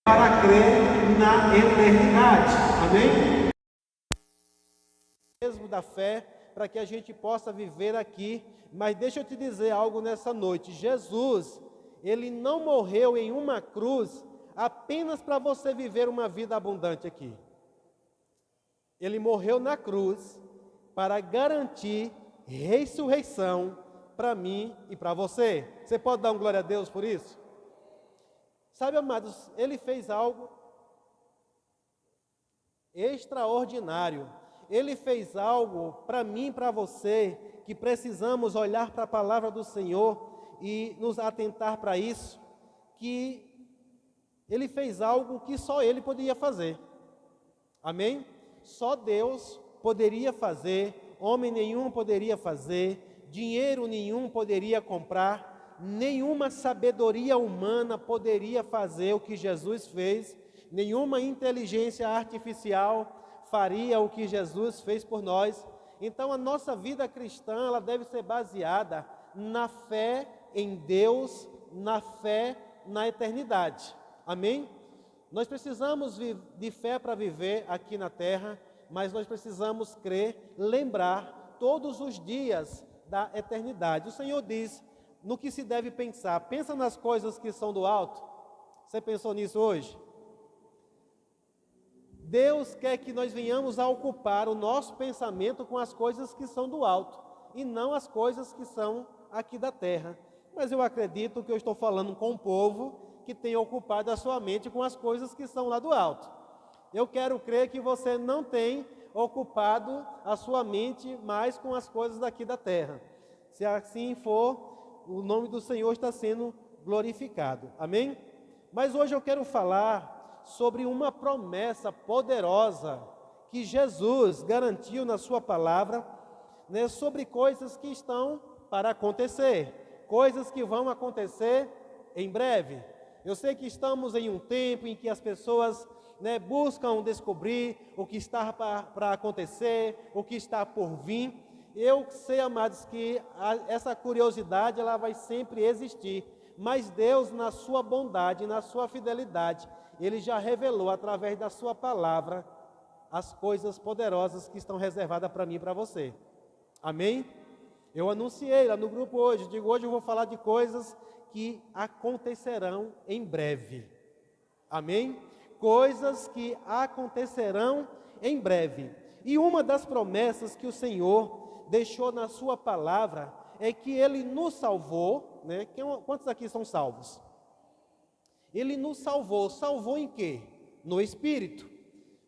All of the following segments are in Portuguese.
para crer na eternidade. Amém? Mesmo da fé, para que a gente possa viver aqui. Mas deixa eu te dizer algo nessa noite. Jesus, ele não morreu em uma cruz apenas para você viver uma vida abundante aqui. Ele morreu na cruz para garantir ressurreição para mim e para você. Você pode dar um glória a Deus por isso? Sabe, amados, ele fez algo extraordinário. Ele fez algo para mim e para você, que precisamos olhar para a palavra do Senhor e nos atentar para isso, que ele fez algo que só ele poderia fazer. Amém? Só Deus poderia fazer, homem nenhum poderia fazer, dinheiro nenhum poderia comprar, nenhuma sabedoria humana poderia fazer o que Jesus fez, nenhuma inteligência artificial faria o que Jesus fez por nós. Então a nossa vida cristã, ela deve ser baseada na fé em Deus, na fé na eternidade. Amém? Nós precisamos de fé para viver aqui na terra, mas nós precisamos crer, lembrar todos os dias da eternidade. O Senhor diz no que se deve pensar. Pensa nas coisas que são do alto. Você pensou nisso hoje? Deus quer que nós venhamos a ocupar o nosso pensamento com as coisas que são do alto e não as coisas que são aqui da terra. Mas eu acredito que eu estou falando com um povo que tem ocupado a sua mente com as coisas que são lá do alto. Eu quero crer que você não tem ocupado a sua mente mais com as coisas daqui da terra. Se assim for, o nome do Senhor está sendo glorificado. Amém? Mas hoje eu quero falar sobre uma promessa poderosa que Jesus garantiu na sua palavra, né, sobre coisas que estão para acontecer, coisas que vão acontecer em breve. Eu sei que estamos em um tempo em que as pessoas, né, buscam descobrir o que está para acontecer, o que está por vir. Eu sei, amados, que essa curiosidade ela vai sempre existir, mas Deus, na sua bondade, na sua fidelidade, Ele já revelou através da sua palavra as coisas poderosas que estão reservadas para mim e para você. Amém? Eu anunciei lá no grupo hoje, digo, hoje eu vou falar de coisas que acontecerão em breve. Amém? Coisas que acontecerão em breve. E uma das promessas que o Senhor deixou na sua palavra é que Ele nos salvou, né? Quantos aqui são salvos? Ele nos salvou. Salvou em quê? No Espírito.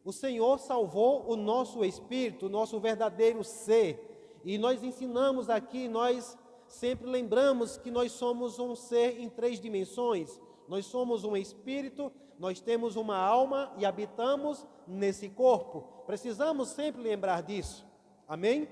O Senhor salvou o nosso Espírito, o nosso verdadeiro ser. E nós ensinamos aqui, nós sempre lembramos que nós somos um ser em 3 dimensões. Nós somos um Espírito, nós temos uma alma e habitamos nesse corpo. Precisamos sempre lembrar disso. Amém?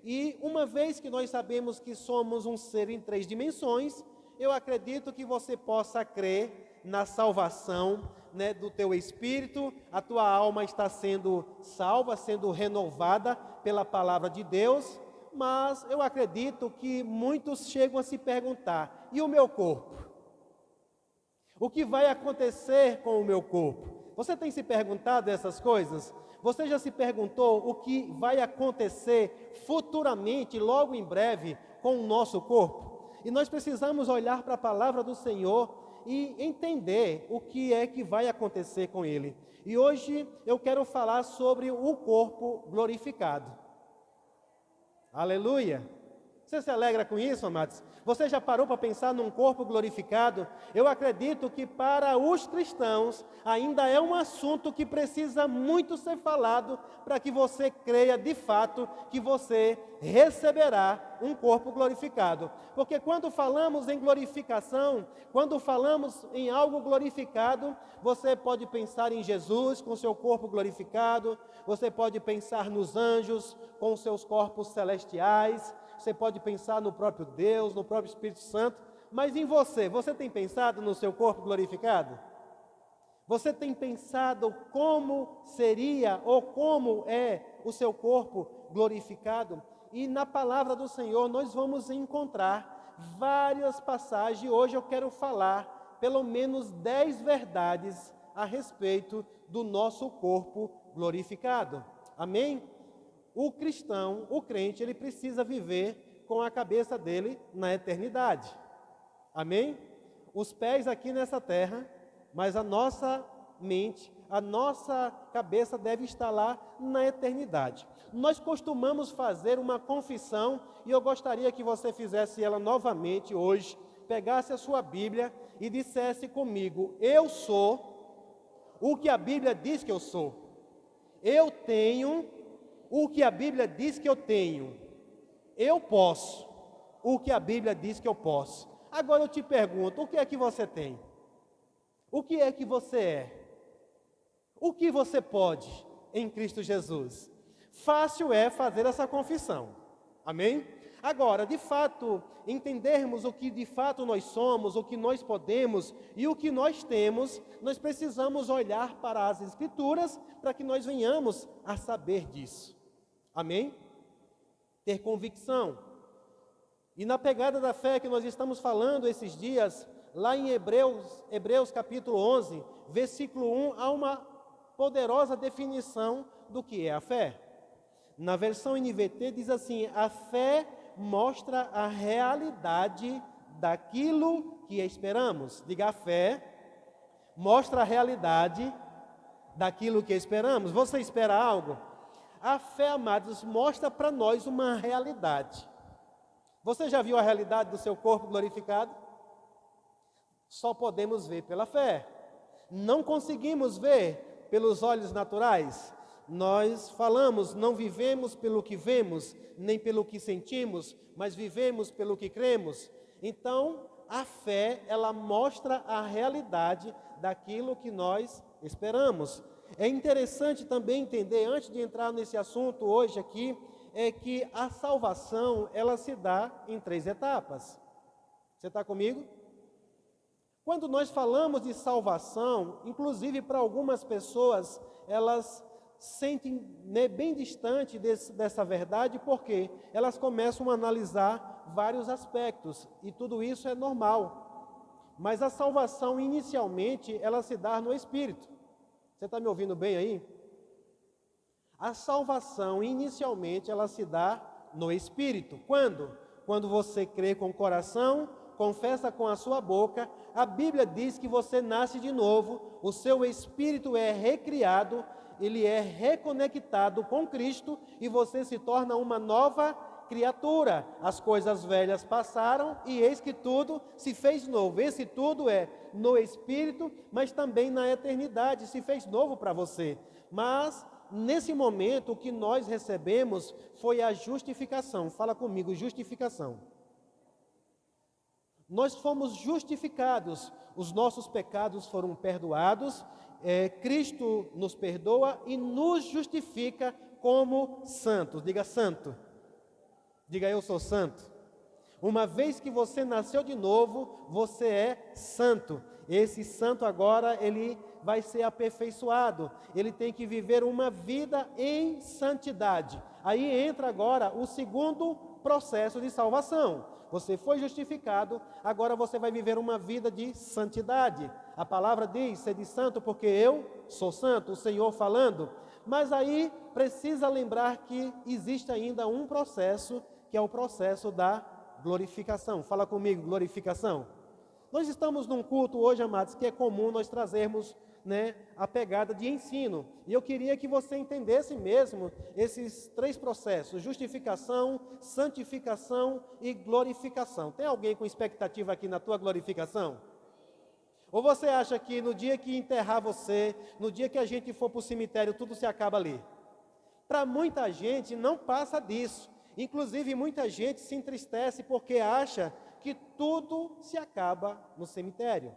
E uma vez que nós sabemos que somos um ser em 3 dimensões, eu acredito que você possa crer na salvação, né, do teu espírito. A tua alma está sendo salva, sendo renovada pela palavra de Deus, mas eu acredito que muitos chegam a se perguntar, e o meu corpo? O que vai acontecer com o meu corpo? Você tem se perguntado essas coisas? Você já se perguntou o que vai acontecer futuramente, logo em breve, com o nosso corpo? E nós precisamos olhar para a palavra do Senhor e entender o que é que vai acontecer com ele. E hoje eu quero falar sobre o corpo glorificado. Aleluia! Você se alegra com isso, amados? Você já parou para pensar num corpo glorificado? Eu acredito que para os cristãos ainda é um assunto que precisa muito ser falado para que você creia de fato que você receberá um corpo glorificado. Porque quando falamos em glorificação, quando falamos em algo glorificado, você pode pensar em Jesus com seu corpo glorificado, você pode pensar nos anjos com seus corpos celestiais, você pode pensar no próprio Deus, no próprio Espírito Santo, mas em você, você tem pensado no seu corpo glorificado? Você tem pensado como seria ou como é o seu corpo glorificado? E na palavra do Senhor nós vamos encontrar várias passagens. Hoje eu quero falar pelo menos 10 verdades a respeito do nosso corpo glorificado. Amém? O cristão, o crente, ele precisa viver com a cabeça dele na eternidade. Amém? Os pés aqui nessa terra, mas a nossa mente, a nossa cabeça deve estar lá na eternidade. Nós costumamos fazer uma confissão, e eu gostaria que você fizesse ela novamente hoje, pegasse a sua Bíblia e dissesse comigo: eu sou o que a Bíblia diz que eu sou. Eu tenho o que a Bíblia diz que eu tenho. Eu posso o que a Bíblia diz que eu posso. Agora eu te pergunto, o que é que você tem? O que é que você é? O que você pode em Cristo Jesus? Fácil é fazer essa confissão. Amém? Agora, de fato, entendermos o que de fato nós somos, o que nós podemos e o que nós temos, nós precisamos olhar para as Escrituras para que nós venhamos a saber disso. Amém? Ter convicção. E na pegada da fé que nós estamos falando esses dias, lá em Hebreus capítulo 11, versículo 1, há uma poderosa definição do que é a fé. Na versão NVT diz assim: a fé mostra a realidade daquilo que esperamos. Diga, a fé mostra a realidade daquilo que esperamos. Você espera algo? A fé, amados, mostra para nós uma realidade. Você já viu a realidade do seu corpo glorificado? Só podemos ver pela fé. Não conseguimos ver pelos olhos naturais. Nós falamos, não vivemos pelo que vemos, nem pelo que sentimos, mas vivemos pelo que cremos. Então, a fé, ela mostra a realidade daquilo que nós esperamos. É interessante também entender, antes de entrar nesse assunto hoje aqui, é que a salvação, ela se dá em 3 etapas. Você está comigo? Quando nós falamos de salvação, inclusive para algumas pessoas, elas sentem bem distante dessa verdade, porque elas começam a analisar vários aspectos, e tudo isso é normal. Mas a salvação, inicialmente, ela se dá no Espírito. Você está me ouvindo bem aí? A salvação, inicialmente, ela se dá no Espírito. Quando? Quando você crê com o coração, confessa com a sua boca, a Bíblia diz que você nasce de novo, o seu espírito é recriado, ele é reconectado com Cristo e você se torna uma nova criatura. As coisas velhas passaram e eis que tudo se fez novo. Esse tudo é no Espírito, mas também na eternidade se fez novo para você. Mas nesse momento o que nós recebemos foi a justificação. Fala comigo, justificação. Nós fomos justificados, os nossos pecados foram perdoados, Cristo nos perdoa e nos justifica como santos. Diga santo. Diga, eu sou santo. Uma vez que você nasceu de novo, você é santo. Esse santo agora, ele vai ser aperfeiçoado. Ele tem que viver uma vida em santidade. Aí entra agora o segundo processo de salvação. Você foi justificado, agora você vai viver uma vida de santidade. A palavra diz, sede santo porque eu sou santo, o Senhor falando. Mas aí precisa lembrar que existe ainda um processo, que é o processo da glorificação. Fala comigo, glorificação. Nós estamos num culto hoje, amados, que é comum nós trazermos, a pegada de ensino. E eu queria que você entendesse mesmo esses 3 processos: justificação, santificação e glorificação. Tem alguém com expectativa aqui na tua glorificação? Ou você acha que no dia que enterrar você, no dia que a gente for para o cemitério, tudo se acaba ali? Para muita gente não passa disso. Inclusive muita gente se entristece porque acha que tudo se acaba no cemitério.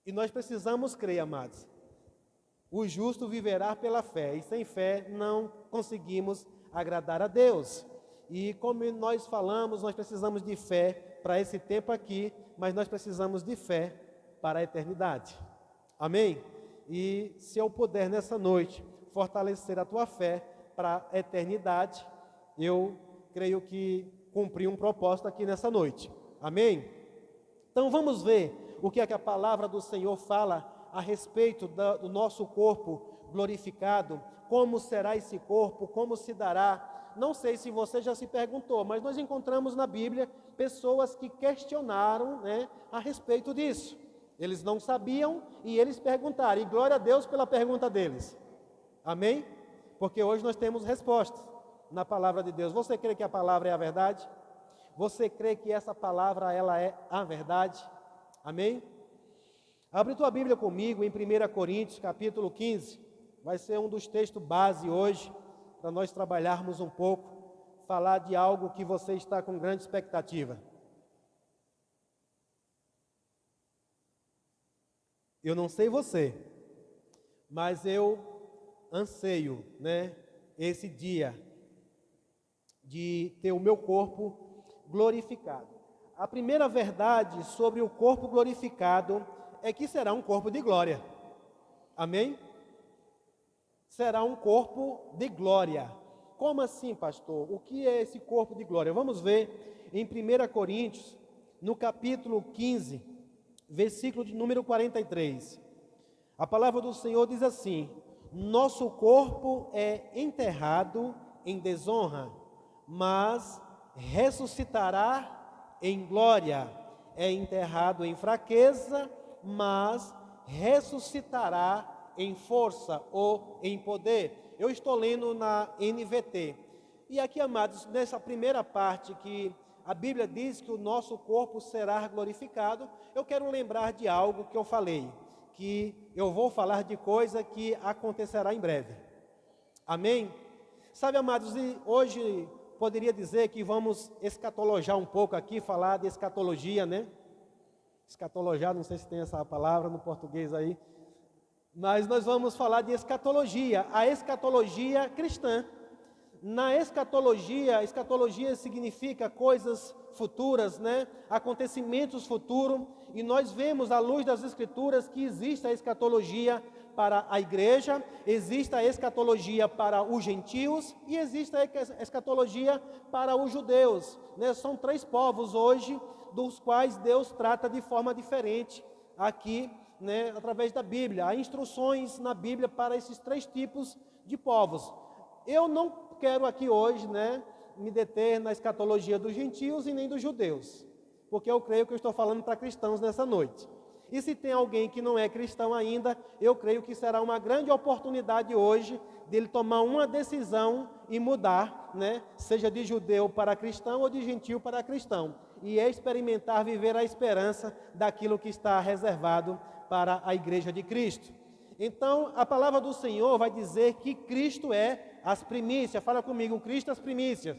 E nós precisamos crer, amados. O justo viverá pela fé, e sem fé não conseguimos agradar a Deus. E como nós falamos, nós precisamos de fé para esse tempo aqui, mas nós precisamos de fé para a eternidade. Amém? E se eu puder nessa noite fortalecer a tua fé para a eternidade, eu creio que cumpri um propósito aqui nessa noite. Amém? Então vamos ver o que é que a palavra do Senhor fala a respeito do nosso corpo glorificado, como será esse corpo, como se dará. Não sei se você já se perguntou, mas nós encontramos na Bíblia pessoas que questionaram, né, a respeito disso. Eles não sabiam e eles perguntaram, e glória a Deus pela pergunta deles. Amém? Porque hoje nós temos respostas na palavra de Deus. Você crê que a palavra é a verdade? Você crê que essa palavra ela é a verdade? Amém? Abre tua Bíblia comigo em 1 Coríntios, capítulo 15. Vai ser um dos textos base hoje, para nós trabalharmos um pouco, falar de algo que você está com grande expectativa. Eu não sei você, mas eu anseio, né, esse dia de ter o meu corpo glorificado. A primeira verdade sobre o corpo glorificado é que será um corpo de glória. Amém? Será um corpo de glória. Como assim, pastor? O que é esse corpo de glória? Vamos ver em 1 Coríntios, no capítulo 15, versículo de número 43. A palavra do Senhor diz assim: nosso corpo é enterrado em desonra, mas ressuscitará em glória. É enterrado em fraqueza, mas ressuscitará em força ou em poder. Eu estou lendo na NVT. E aqui, amados, nessa primeira parte que a Bíblia diz que o nosso corpo será glorificado, eu quero lembrar de algo que eu falei, que eu vou falar de coisa que acontecerá em breve. Amém? Sabe, amados, e hoje poderia dizer que vamos escatologiar um pouco aqui, falar de escatologia, né? Escatologiar, não sei se tem essa palavra no português aí, mas nós vamos falar de escatologia, a escatologia cristã. Na escatologia significa coisas futuras, né? Acontecimentos futuros, e nós vemos à luz das Escrituras que existe a escatologia para a igreja, existe a escatologia para os gentios e existe a escatologia para os judeus, né? São três povos hoje, dos quais Deus trata de forma diferente aqui, né? Através da Bíblia. Há instruções na Bíblia para esses três tipos de povos. Eu não quero aqui hoje, né, me deter na escatologia dos gentios e nem dos judeus, porque eu creio que eu estou falando para cristãos nessa noite. E se tem alguém que não é cristão ainda, eu creio que será uma grande oportunidade hoje dele tomar uma decisão e mudar, né, seja de judeu para cristão ou de gentio para cristão, e experimentar viver a esperança daquilo que está reservado para a igreja de Cristo. Então, a palavra do Senhor vai dizer que Cristo é as primícias. Fala comigo, Cristo é as primícias.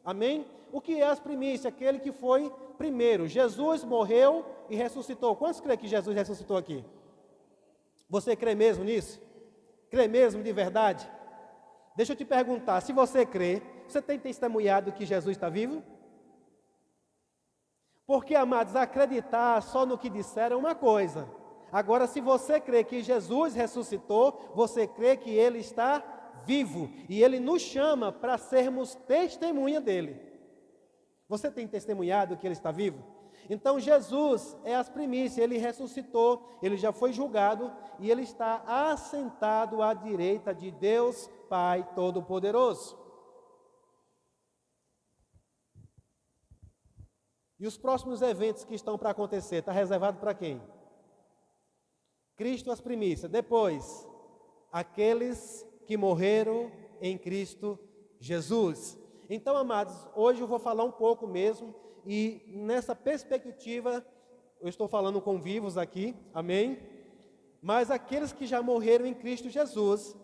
Amém? O que é as primícias? Aquele que foi primeiro. Jesus morreu e ressuscitou. Quantos crê que Jesus ressuscitou aqui? Você crê mesmo nisso? Crê mesmo de verdade? Deixa eu te perguntar, se você crê, você tem testemunhado que Jesus está vivo? Porque, amados, acreditar só no que disseram é uma coisa. Agora, se você crê que Jesus ressuscitou, você crê que Ele está vivo. E Ele nos chama para sermos testemunha dEle. Você tem testemunhado que Ele está vivo? Então, Jesus é as primícias, Ele ressuscitou, Ele já foi julgado e Ele está assentado à direita de Deus, Pai Todo-Poderoso. E os próximos eventos que estão para acontecer, está reservado para quem? Cristo as primícias. Depois, aqueles que morreram em Cristo Jesus. Então, amados, hoje eu vou falar um pouco mesmo, e nessa perspectiva, eu estou falando com vivos aqui, amém? Mas aqueles que já morreram em Cristo Jesus,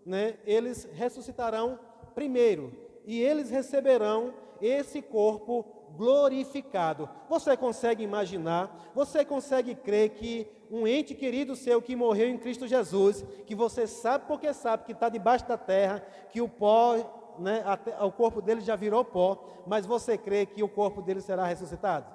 né, eles ressuscitarão primeiro, e eles receberão esse corpo glorificado. Você consegue imaginar, você consegue crer que um ente querido seu que morreu em Cristo Jesus, que você sabe porque sabe que está debaixo da terra, que o pó, né, o corpo dele já virou pó, mas você crê que o corpo dele será ressuscitado?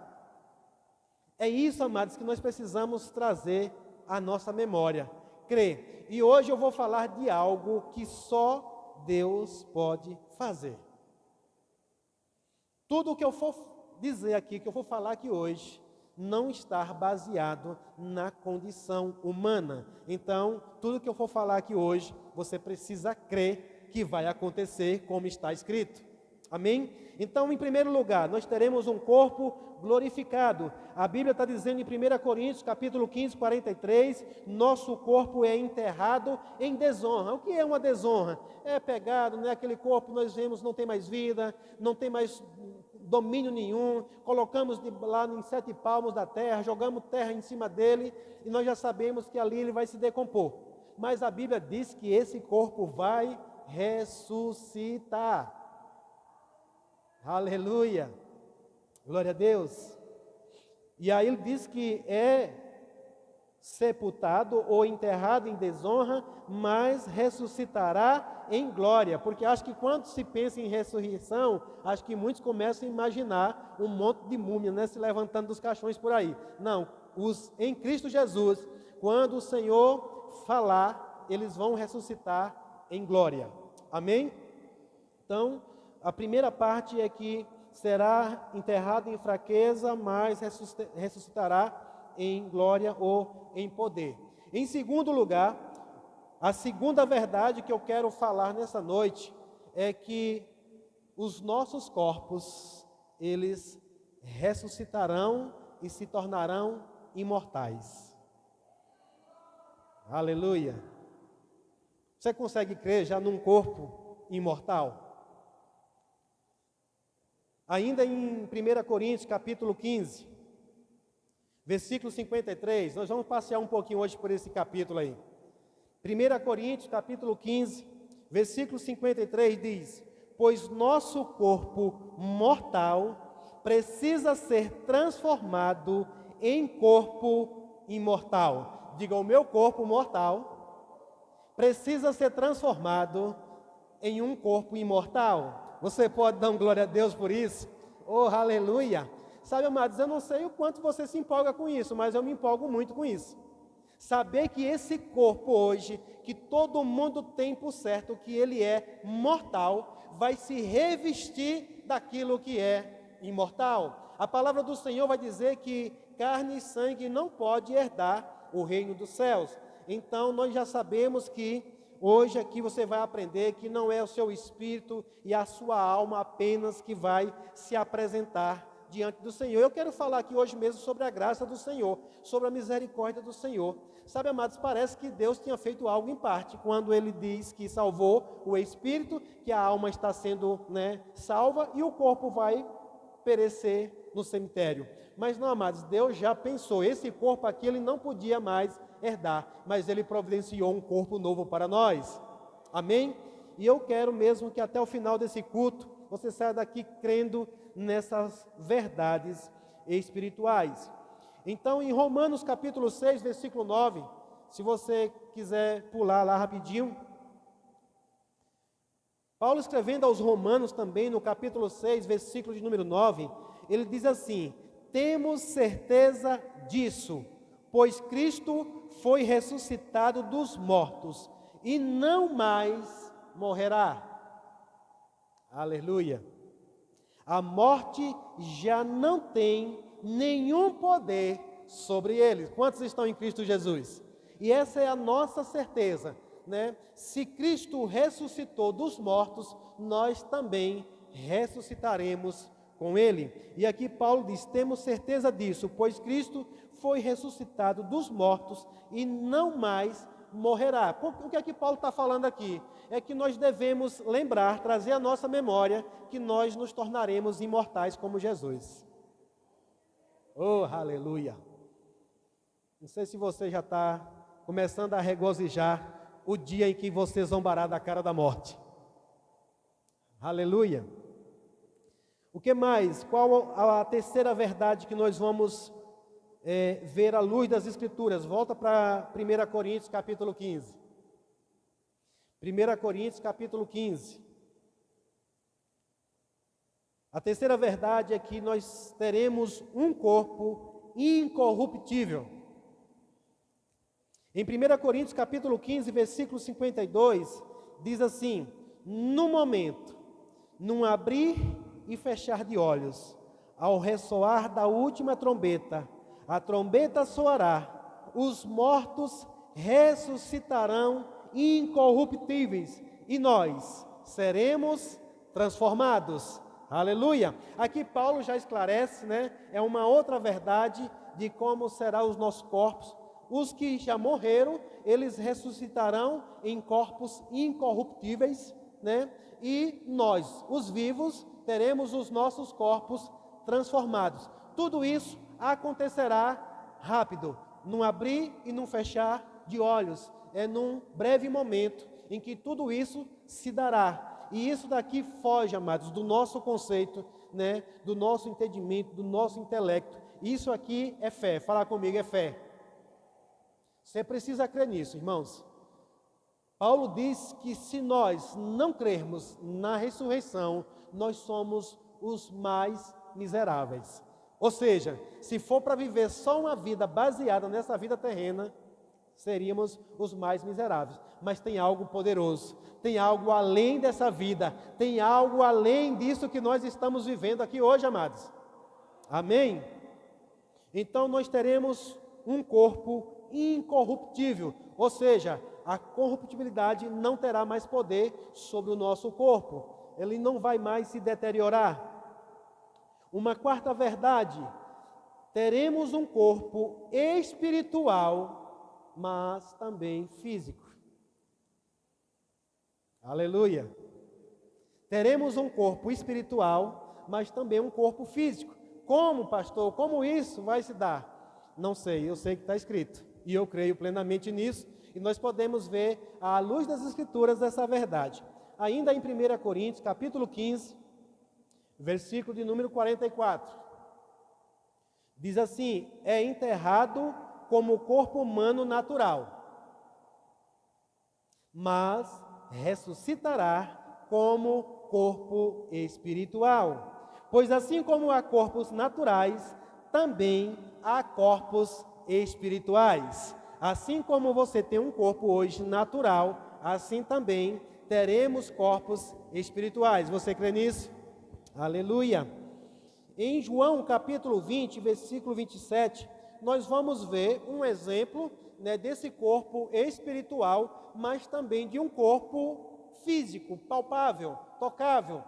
É isso, amados, que nós precisamos trazer à nossa memória, crer. E hoje eu vou falar de algo que só Deus pode fazer. Tudo o que eu for dizer aqui, que eu vou falar aqui hoje, não estar baseado na condição humana. Então, tudo que eu for falar aqui hoje, você precisa crer que vai acontecer como está escrito. Amém? Então, em primeiro lugar, nós teremos um corpo glorificado. A Bíblia está dizendo em 1 Coríntios, capítulo 15, 43, nosso corpo é enterrado em desonra. O que é uma desonra? É pegado, né? Aquele corpo nós vemos não tem mais vida, não tem mais domínio nenhum, colocamos lá em 7 palmos da terra, jogamos terra em cima dele e nós já sabemos que ali ele vai se decompor. Mas a Bíblia diz que esse corpo vai ressuscitar. Aleluia! Glória a Deus! E aí ele diz que é sepultado ou enterrado em desonra, mas ressuscitará em glória. Porque acho que quando se pensa em ressurreição, acho que muitos começam a imaginar um monte de múmia, né, se levantando dos caixões por aí. Não, em Cristo Jesus, quando o Senhor falar, eles vão ressuscitar em glória. Amém? Então, a primeira parte é que será enterrado em fraqueza, mas ressuscitará em glória ou em poder. Em segundo lugar, a segunda verdade que eu quero falar nessa noite é que os nossos corpos, eles ressuscitarão e se tornarão imortais. Aleluia! Você consegue crer já num corpo imortal? Ainda em 1 Coríntios, capítulo 15, versículo 53, nós vamos passear um pouquinho hoje por esse capítulo aí. 1 Coríntios, capítulo 15, versículo 53 diz: pois nosso corpo mortal precisa ser transformado em corpo imortal. Diga, o meu corpo mortal precisa ser transformado em um corpo imortal. Você pode dar glória a Deus por isso? Oh, aleluia! Sabe, amados, eu não sei o quanto você se empolga com isso, mas eu me empolgo muito com isso. Saber que esse corpo hoje, que todo mundo tem por certo que ele é mortal, vai se revestir daquilo que é imortal. A palavra do Senhor vai dizer que carne e sangue não pode herdar o reino dos céus. Então, nós já sabemos que hoje aqui você vai aprender que não é o seu espírito e a sua alma apenas que vai se apresentar diante do Senhor. Eu quero falar aqui hoje mesmo sobre a graça do Senhor, sobre a misericórdia do Senhor. Sabe, amados, parece que Deus tinha feito algo em parte, quando Ele diz que salvou o espírito, que a alma está sendo, salva e o corpo vai perecer no cemitério. Mas não, amados, Deus já pensou, esse corpo aqui Ele não podia mais herdar, mas Ele providenciou um corpo novo para nós. Amém? E eu quero mesmo que até o final desse culto, você saia daqui crendo nessas verdades espirituais. Então, em Romanos capítulo 6, versículo 9, se você quiser pular lá rapidinho, Paulo escrevendo aos Romanos também, no capítulo 6, versículo de número 9, ele diz assim: temos certeza disso, pois Cristo foi ressuscitado dos mortos e não mais morrerá. Aleluia! A morte já não tem nenhum poder sobre eles. Quantos estão em Cristo Jesus? E essa é a nossa certeza, Se Cristo ressuscitou dos mortos, nós também ressuscitaremos com Ele. E aqui Paulo diz, temos certeza disso, pois Cristo foi ressuscitado dos mortos e não mais morrerá. O que é que Paulo está falando aqui? É que nós devemos lembrar, trazer à nossa memória, que nós nos tornaremos imortais como Jesus. Oh, aleluia! Não sei se você já está começando a regozijar o dia em que você zombará da cara da morte. Aleluia! O que mais? Qual a terceira verdade que nós vamos ver à luz das Escrituras? Volta para 1 Coríntios capítulo 15. 1 Coríntios capítulo 15. A terceira verdade é que nós teremos um corpo incorruptível. Em 1 Coríntios capítulo 15, versículo 52, diz assim: no momento, num abrir e fechar de olhos, ao ressoar da última trombeta, a trombeta soará, os mortos ressuscitarão incorruptíveis e nós seremos transformados. Aleluia! Aqui Paulo já esclarece, né? É uma outra verdade de como serão os nossos corpos. Os que já morreram, eles ressuscitarão em corpos incorruptíveis, né? E nós, os vivos, teremos os nossos corpos transformados. Tudo isso acontecerá rápido, num abrir e num fechar de olhos. É num breve momento em que tudo isso se dará. E isso daqui foge, amados, do nosso conceito, né? Do nosso entendimento, do nosso intelecto. Isso aqui é fé. Fala comigo, é fé. Você precisa crer nisso, irmãos. Paulo diz que se nós não crermos na ressurreição, nós somos os mais miseráveis. Ou seja, se for para viver só uma vida baseada nessa vida terrena, seríamos os mais miseráveis. Mas tem algo poderoso, tem algo além dessa vida, tem algo além disso que nós estamos vivendo aqui hoje, amados. Amém? Então nós teremos um corpo incorruptível, ou seja, a corruptibilidade não terá mais poder sobre o nosso corpo, ele não vai mais se deteriorar. Uma quarta verdade, teremos um corpo espiritual, mas também físico. Aleluia! Teremos um corpo espiritual, mas também um corpo físico. Como, pastor? Como isso vai se dar? Não sei, eu sei que está escrito. E eu creio plenamente nisso. E nós podemos ver, à luz das Escrituras, essa verdade. Ainda em 1 Coríntios, capítulo 15, versículo de número 44. Diz assim: é enterrado como o corpo humano natural, mas ressuscitará como corpo espiritual. Pois assim como há corpos naturais, também há corpos espirituais. Assim como você tem um corpo hoje natural, assim também teremos corpos espirituais. Você crê nisso? Aleluia! Em João capítulo 20, versículo 27, nós vamos ver um exemplo, né, desse corpo espiritual, mas também de um corpo físico, palpável, tocável.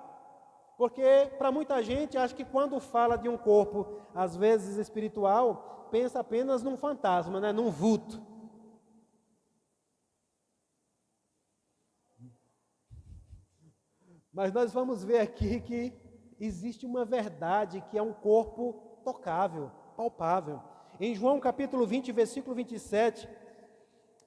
Porque para muita gente, acho que quando fala de um corpo, às vezes espiritual, pensa apenas num fantasma, né? Num vulto. Mas nós vamos ver aqui que existe uma verdade que é um corpo tocável, palpável. Em João capítulo 20, versículo 27,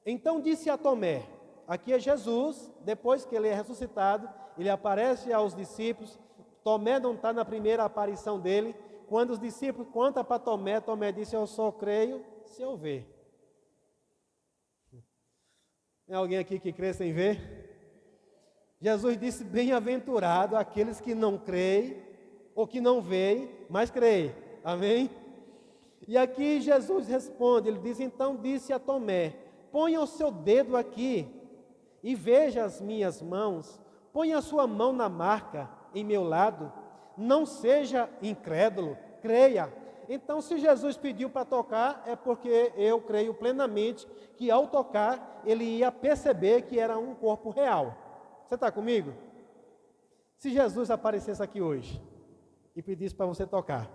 então disse a Tomé, aqui é Jesus, depois que ele é ressuscitado, ele aparece aos discípulos. Tomé não está na primeira aparição dele. Quando os discípulos contam para Tomé, Tomé disse: eu só creio se eu ver. Tem alguém aqui que crê sem ver? Jesus disse: bem-aventurado aqueles que não creem, ou que não veem, mas creem. Amém? E aqui Jesus responde, ele diz: então disse a Tomé, ponha o seu dedo aqui, e veja as minhas mãos, ponha a sua mão na marca em meu lado, não seja incrédulo, creia. Então, se Jesus pediu para tocar, é porque eu creio plenamente que ao tocar, ele ia perceber que era um corpo real. Você está comigo? Se Jesus aparecesse aqui hoje e pedisse para você tocar,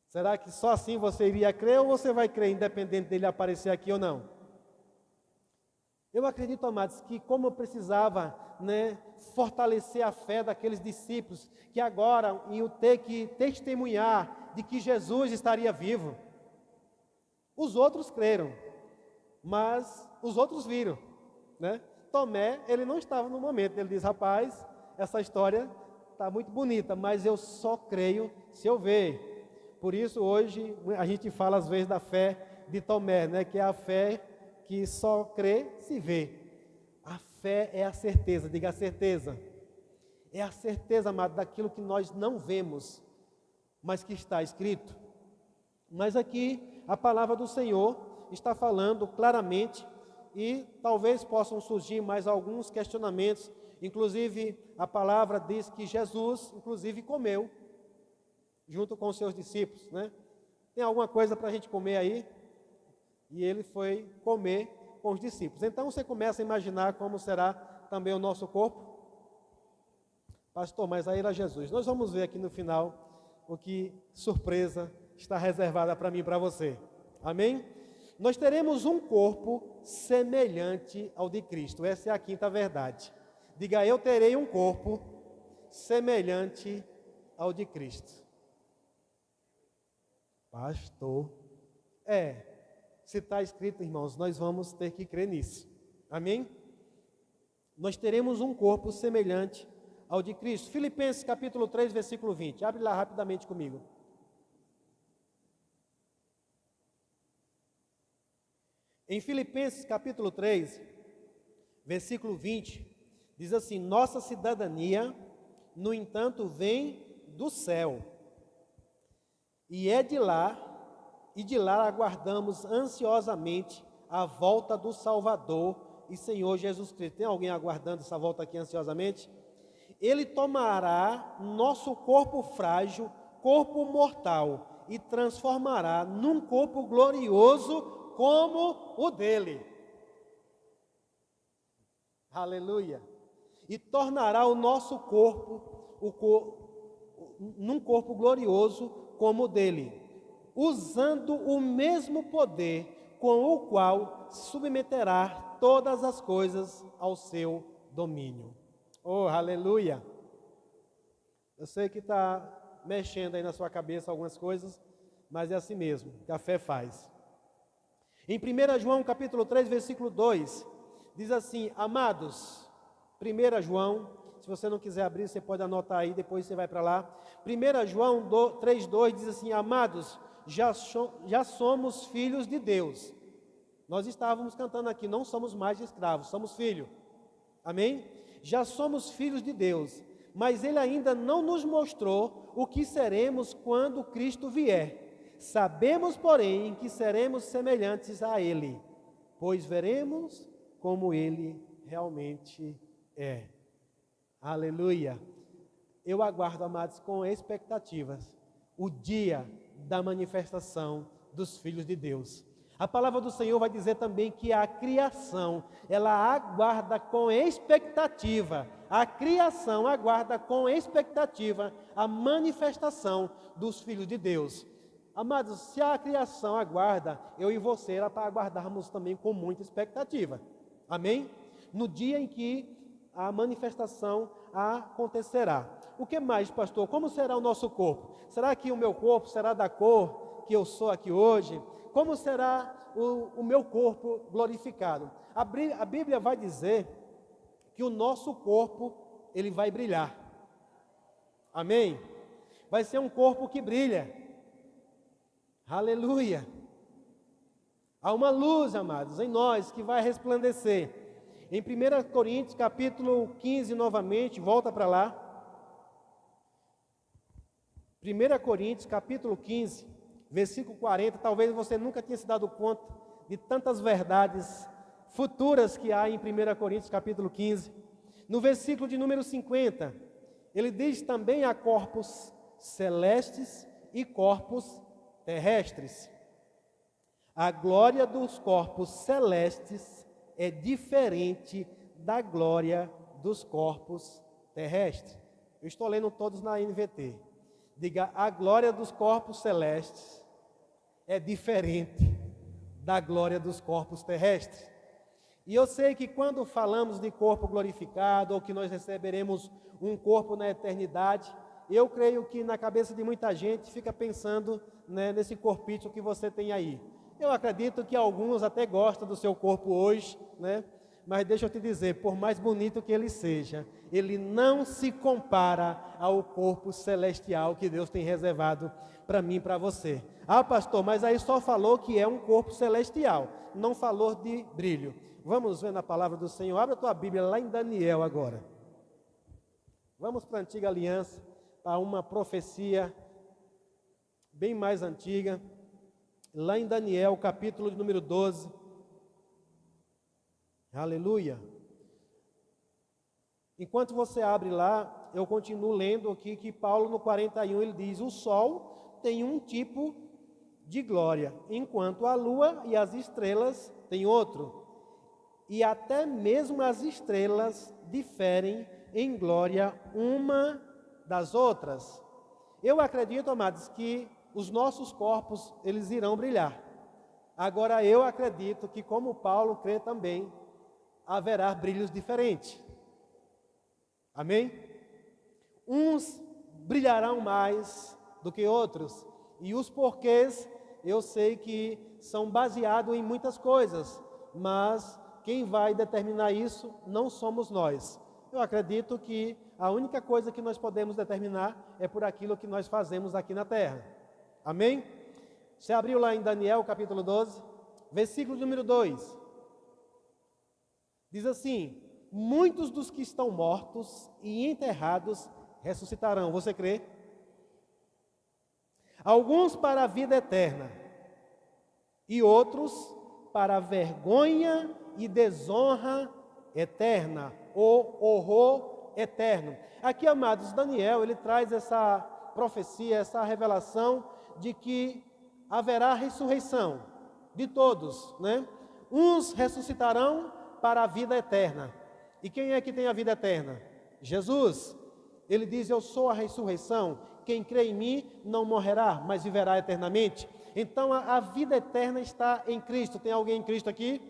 será que só assim você iria crer ou você vai crer independente dele aparecer aqui ou não? Eu acredito, amados, que como eu precisava, né, fortalecer a fé daqueles discípulos que agora iam ter que testemunhar de que Jesus estaria vivo. Os outros creram, mas os outros viram, né? Tomé, ele não estava no momento, ele diz: rapaz, essa história está muito bonita, mas eu só creio se eu ver. Por isso hoje a gente fala às vezes da fé de Tomé, né, que é a fé que só crê se vê. A fé é a certeza, diga a certeza. É a certeza, amado, daquilo que nós não vemos, mas que está escrito. Mas aqui a palavra do Senhor está falando claramente, e talvez possam surgir mais alguns questionamentos. Inclusive, a palavra diz que Jesus, inclusive, comeu. junto com os seus discípulos, né? Tem alguma coisa para a gente comer aí? E ele foi comer com os discípulos. Então você começa a imaginar como será também o nosso corpo. Pastor, mas aí era Jesus. Nós vamos ver aqui no final o que surpresa está reservada para mim e para você. Amém? Nós teremos um corpo semelhante ao de Cristo. Essa é a quinta verdade. Diga, eu terei um corpo semelhante ao de Cristo. Pastor, se está escrito, irmãos, nós vamos ter que crer nisso. Amém? Nós teremos um corpo semelhante ao de Cristo. Filipenses capítulo 3, versículo 20. Abre lá rapidamente comigo. Em Filipenses capítulo 3, versículo 20, diz assim: nossa cidadania, no entanto, vem do céu, e de lá aguardamos ansiosamente a volta do Salvador e Senhor Jesus Cristo. Tem alguém aguardando essa volta aqui ansiosamente? Ele tomará nosso corpo frágil, corpo mortal, e transformará num corpo glorioso como o dele. Aleluia. E tornará o nosso corpo num corpo glorioso como o dele, usando o mesmo poder com o qual submeterá todas as coisas ao seu domínio. Oh, aleluia! Eu sei que está mexendo aí na sua cabeça algumas coisas, mas é assim mesmo que a fé faz. Em 1 João capítulo 3, versículo 2, diz assim: amados, 1 João, se você não quiser abrir, você pode anotar aí, depois você vai para lá. 1 João 3,2 diz assim: amados, já somos filhos de Deus. Nós estávamos cantando aqui, não somos mais escravos, somos filhos. Amém? Já somos filhos de Deus, mas Ele ainda não nos mostrou o que seremos quando Cristo vier. Sabemos, porém, que seremos semelhantes a Ele, pois veremos como Ele realmente é. Aleluia! Eu aguardo, amados, com expectativas, o dia da manifestação dos filhos de Deus. A palavra do Senhor vai dizer também que a criação, ela aguarda com expectativa, a criação aguarda com expectativa a manifestação dos filhos de Deus. Amados, se a criação aguarda, eu e você era para aguardarmos também com muita expectativa. Amém? No dia em que a manifestação acontecerá. O que mais, pastor? Como será o nosso corpo? Será que o meu corpo será da cor que eu sou aqui hoje? Como será o meu corpo glorificado? A Bíblia vai dizer que o nosso corpo, ele vai brilhar. Amém? Vai ser um corpo que brilha. Aleluia! Há uma luz, amados, em nós que vai resplandecer. Em 1 Coríntios capítulo 15, novamente, volta para lá. 1 Coríntios capítulo 15, versículo 40, talvez você nunca tenha se dado conta de tantas verdades futuras que há em 1 Coríntios capítulo 15. No versículo de número 50, ele diz também: há corpos celestes e corpos terrestres. A glória dos corpos celestes é diferente da glória dos corpos terrestres. Eu estou lendo todos na NVT. Diga: a glória dos corpos celestes é diferente da glória dos corpos terrestres. E eu sei que quando falamos de corpo glorificado, ou que nós receberemos um corpo na eternidade, eu creio que na cabeça de muita gente fica pensando, né, nesse corpício que você tem aí. Eu acredito que alguns até gostam do seu corpo hoje, né? Mas deixa eu te dizer, por mais bonito que ele seja, ele não se compara ao corpo celestial que Deus tem reservado para mim e para você. Ah, pastor, mas aí só falou que é um corpo celestial, não falou de brilho. Vamos ver na palavra do Senhor. Abra a tua Bíblia lá em Daniel agora. Vamos para a antiga aliança, para uma profecia bem mais antiga. Lá em Daniel, capítulo de número 12. Aleluia. Enquanto você abre lá, eu continuo lendo aqui que Paulo no 41 ele diz: o sol tem um tipo de glória, enquanto a lua e as estrelas têm outro. E até mesmo as estrelas diferem em glória uma das outras. Eu acredito, amados, que os nossos corpos, eles irão brilhar. Agora, eu acredito que, como Paulo crê também, haverá brilhos diferentes. Amém? Uns brilharão mais do que outros. E os porquês, eu sei que são baseados em muitas coisas, mas quem vai determinar isso não somos nós. Eu acredito que a única coisa que nós podemos determinar é por aquilo que nós fazemos aqui na terra. Amém? Você abriu lá em Daniel, capítulo 12, versículo número 2. Diz assim: muitos dos que estão mortos e enterrados ressuscitarão. Você crê? Alguns para a vida eterna, e outros para a vergonha e desonra eterna, ou horror eterno. Aqui, amados, Daniel, ele traz essa profecia, essa revelação de que haverá ressurreição de todos, né? Uns ressuscitarão para a vida eterna. E quem é que tem a vida eterna? Jesus. Ele diz: eu sou a ressurreição, quem crê em mim não morrerá, mas viverá eternamente. Então a vida eterna está em Cristo. Tem alguém em Cristo aqui?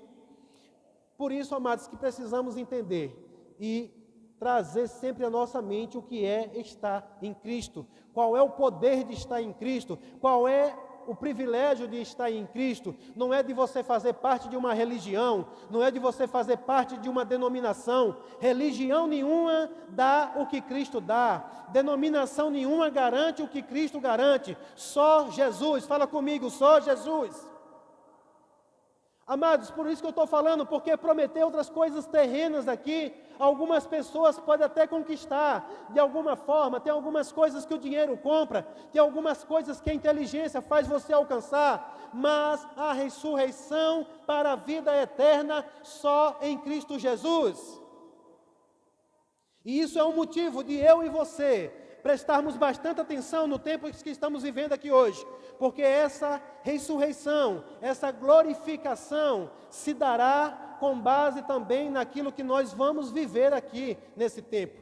Por isso, amados, que precisamos entender e trazer sempre à nossa mente o que é estar em Cristo. Qual é o poder de estar em Cristo? Qual é o privilégio de estar em Cristo? Não é de você fazer parte de uma religião, não é de você fazer parte de uma denominação. Religião nenhuma dá o que Cristo dá, denominação nenhuma garante o que Cristo garante. Só Jesus. Fala comigo, só Jesus. Amados, por isso que eu estou falando, porque prometer outras coisas terrenas aqui, algumas pessoas podem até conquistar, de alguma forma. Tem algumas coisas que o dinheiro compra, tem algumas coisas que a inteligência faz você alcançar, mas a ressurreição para a vida eterna só em Cristo Jesus. E isso é um motivo de eu e você prestarmos bastante atenção no tempo que estamos vivendo aqui hoje, porque essa ressurreição, essa glorificação se dará com base também naquilo que nós vamos viver aqui nesse tempo.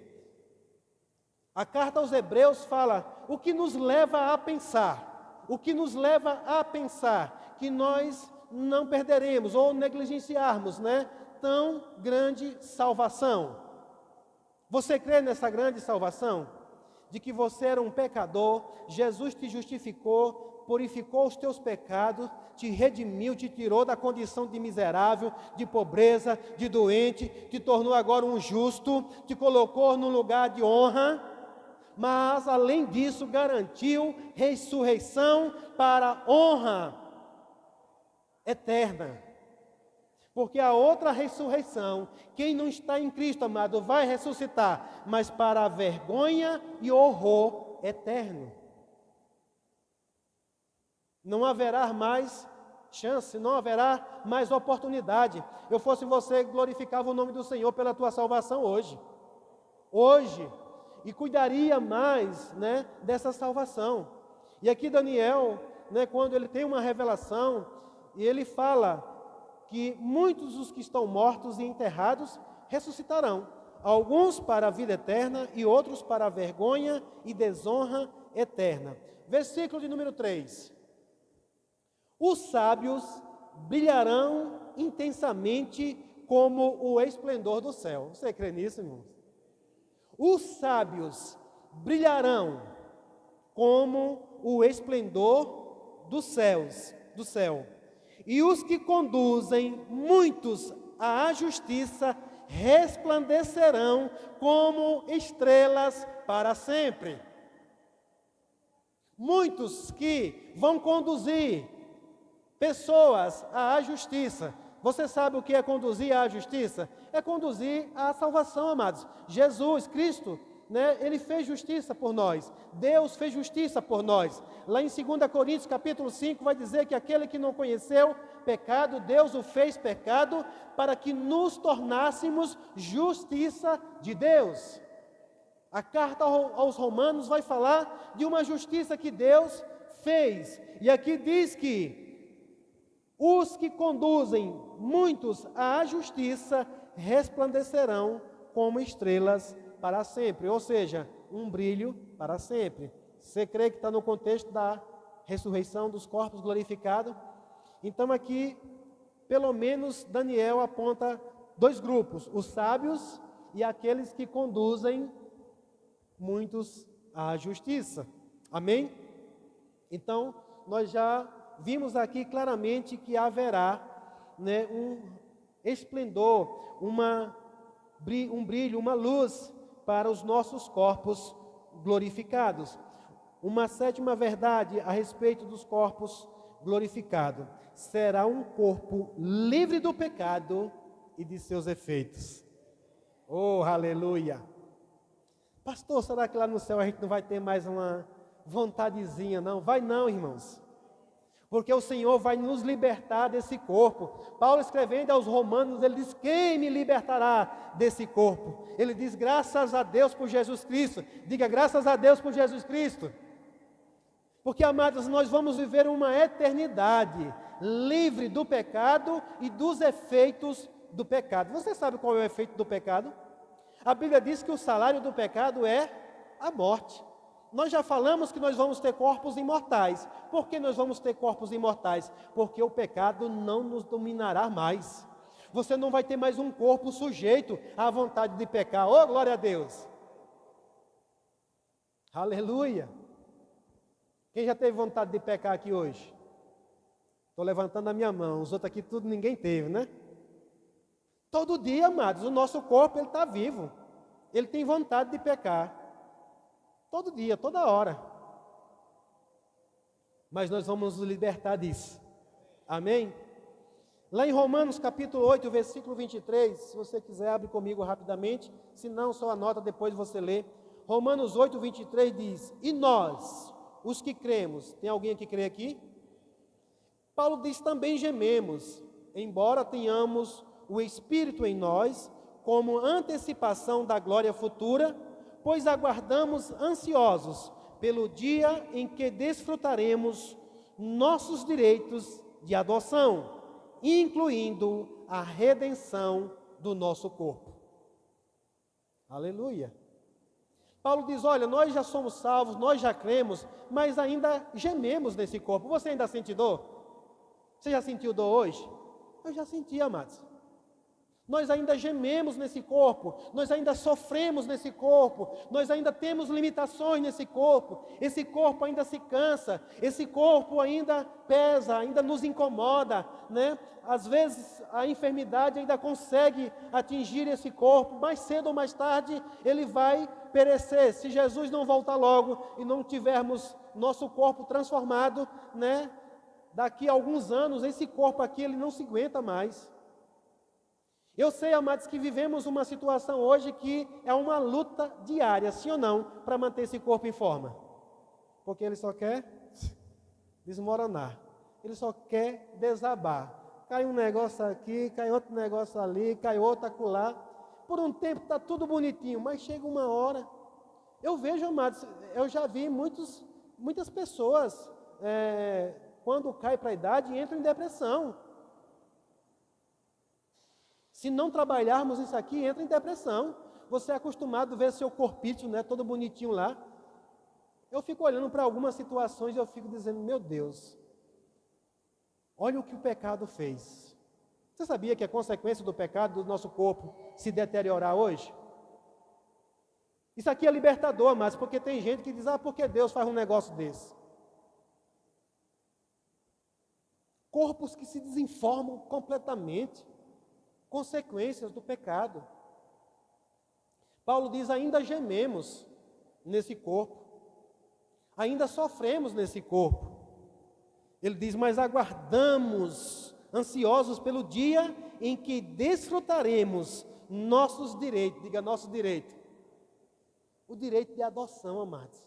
A carta aos Hebreus fala o que nos leva a pensar, que nós não perderemos ou negligenciarmos, tão grande salvação. Você crê nessa grande salvação? De que você era um pecador, Jesus te justificou, purificou os teus pecados, te redimiu, te tirou da condição de miserável, de pobreza, de doente, te tornou agora um justo, te colocou num lugar de honra, mas além disso garantiu ressurreição para honra eterna. Porque a outra ressurreição, quem não está em Cristo, amado, vai ressuscitar, mas para a vergonha e horror eterno. Não haverá mais chance, não haverá mais oportunidade. Eu fosse você, glorificava o nome do Senhor pela tua salvação hoje. E cuidaria mais, dessa salvação. E aqui Daniel, quando ele tem uma revelação, e ele fala que muitos dos que estão mortos e enterrados ressuscitarão, alguns para a vida eterna e outros para a vergonha e desonra eterna. Versículo de número 3. Os sábios brilharão intensamente como o esplendor do céu. Você crê nisso, irmãos? Os sábios brilharão como o esplendor dos céus, do céu. E os que conduzem muitos à justiça resplandecerão como estrelas para sempre. Muitos que vão conduzir pessoas à justiça. Você sabe o que é conduzir à justiça? É conduzir à salvação, amados. Jesus Cristo, Ele fez justiça por nós. Deus fez justiça por nós. Lá em 2 Coríntios capítulo 5 vai dizer que aquele que não conheceu pecado, Deus o fez pecado para que nos tornássemos justiça de Deus. A carta aos Romanos vai falar de uma justiça que Deus fez. E aqui diz que os que conduzem muitos à justiça resplandecerão como estrelas para sempre. Ou seja, um brilho para sempre. Você crê que está no contexto da ressurreição dos corpos glorificados? Então aqui, pelo menos, Daniel aponta dois grupos: os sábios e aqueles que conduzem muitos à justiça. Amém? Então, nós já vimos aqui claramente que haverá, né, um esplendor, um brilho, uma luz para os nossos corpos glorificados. Uma sétima verdade a respeito dos corpos glorificados: será um corpo livre do pecado e de seus efeitos. Oh, aleluia! Pastor, será que lá no céu a gente não vai ter mais uma vontadezinha, não? Vai não, irmãos. Porque o Senhor vai nos libertar desse corpo. Paulo, escrevendo aos Romanos, ele diz: quem me libertará desse corpo? Ele diz: graças a Deus por Jesus Cristo. Diga: graças a Deus por Jesus Cristo. Porque, amados, nós vamos viver uma eternidade livre do pecado e dos efeitos do pecado. Você sabe qual é o efeito do pecado? A Bíblia diz que o salário do pecado é a morte. Nós já falamos que nós vamos ter corpos imortais. Por que nós vamos ter corpos imortais? Porque o pecado não nos dominará mais. Você não vai ter mais um corpo sujeito à vontade de pecar. Oh, glória a Deus! Aleluia! Quem já teve vontade de pecar aqui hoje? Estou levantando a minha mão. Os outros aqui tudo ninguém teve, né? Todo dia, amados, o nosso corpo ele está vivo. Ele tem vontade de pecar. Todo dia, toda hora. Mas nós vamos nos libertar disso. Amém? Lá em Romanos capítulo 8, versículo 23, se você quiser, abre comigo rapidamente. Se não, só anota, depois você lê. Romanos 8, 23 diz: e nós, os que cremos, tem alguém que crê aqui? Paulo diz: também gememos, embora tenhamos o Espírito em nós, como antecipação da glória futura, pois aguardamos ansiosos pelo dia em que desfrutaremos nossos direitos de adoção, incluindo a redenção do nosso corpo. Aleluia! Paulo diz: olha, nós já somos salvos, nós já cremos, mas ainda gememos nesse corpo. Você ainda sente dor? Você já sentiu dor hoje? Eu já senti, amados. Nós ainda gememos nesse corpo, nós ainda sofremos nesse corpo, nós ainda temos limitações nesse corpo, esse corpo ainda se cansa, esse corpo ainda pesa, ainda nos incomoda, né? Às vezes a enfermidade ainda consegue atingir esse corpo, mais cedo ou mais tarde ele vai perecer. Se Jesus não voltar logo e não tivermos nosso corpo transformado, né? Daqui a alguns anos esse corpo aqui ele não se aguenta mais. Eu sei, amados, que vivemos uma situação hoje que é uma luta diária, sim ou não, para manter esse corpo em forma. Porque ele só quer desmoronar, ele só quer desabar. Cai um negócio aqui, cai outro negócio ali, cai outro acolá. Por um tempo está tudo bonitinho, mas chega uma hora. Eu vejo, amados, eu já vi muitas pessoas, quando cai para a idade, entram em depressão. Se não trabalharmos isso aqui, entra em depressão. Você é acostumado a ver seu corpício, né, todo bonitinho lá. Eu fico olhando para algumas situações e eu fico dizendo: meu Deus, olha o que o pecado fez. Você sabia que a consequência do pecado do nosso corpo se deteriorar hoje? Isso aqui é libertador, mas porque tem gente que diz: ah, por que Deus faz um negócio desse? Corpos que se desinformam completamente. Consequências do pecado. Paulo diz: ainda gememos nesse corpo, ainda sofremos nesse corpo. Ele diz: mas aguardamos, ansiosos pelo dia em que desfrutaremos nossos direitos. Diga: nosso direito. O direito de adoção, amados.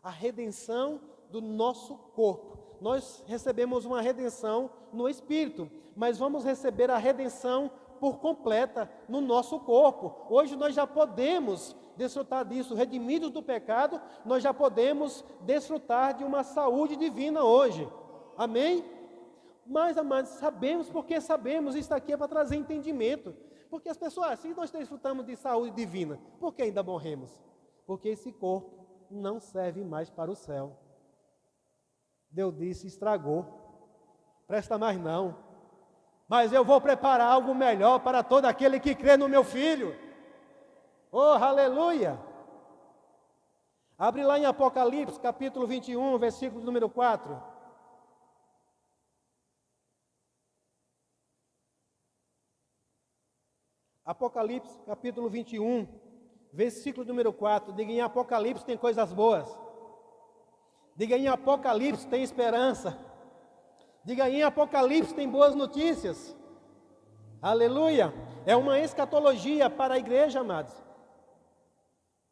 A redenção do nosso corpo. Nós recebemos uma redenção no Espírito, mas vamos receber a redenção por completa no nosso corpo. Hoje nós já podemos desfrutar disso, redimidos do pecado, nós já podemos desfrutar de uma saúde divina hoje. Amém? Mas, amados, sabemos, porque sabemos, isso aqui é para trazer entendimento. Porque as pessoas, se nós desfrutamos de saúde divina, por que ainda morremos? Porque esse corpo não serve mais para o céu. Deus disse, estragou, presta mais não. Mas eu vou preparar algo melhor para todo aquele que crê no meu Filho. Oh, aleluia! Abre lá em Apocalipse, capítulo 21, versículo número 4. Apocalipse, capítulo 21, versículo número 4. Diga, em Apocalipse tem coisas boas. Diga, em Apocalipse tem esperança. Diga, em Apocalipse tem boas notícias. Aleluia! É uma escatologia para a igreja, amados.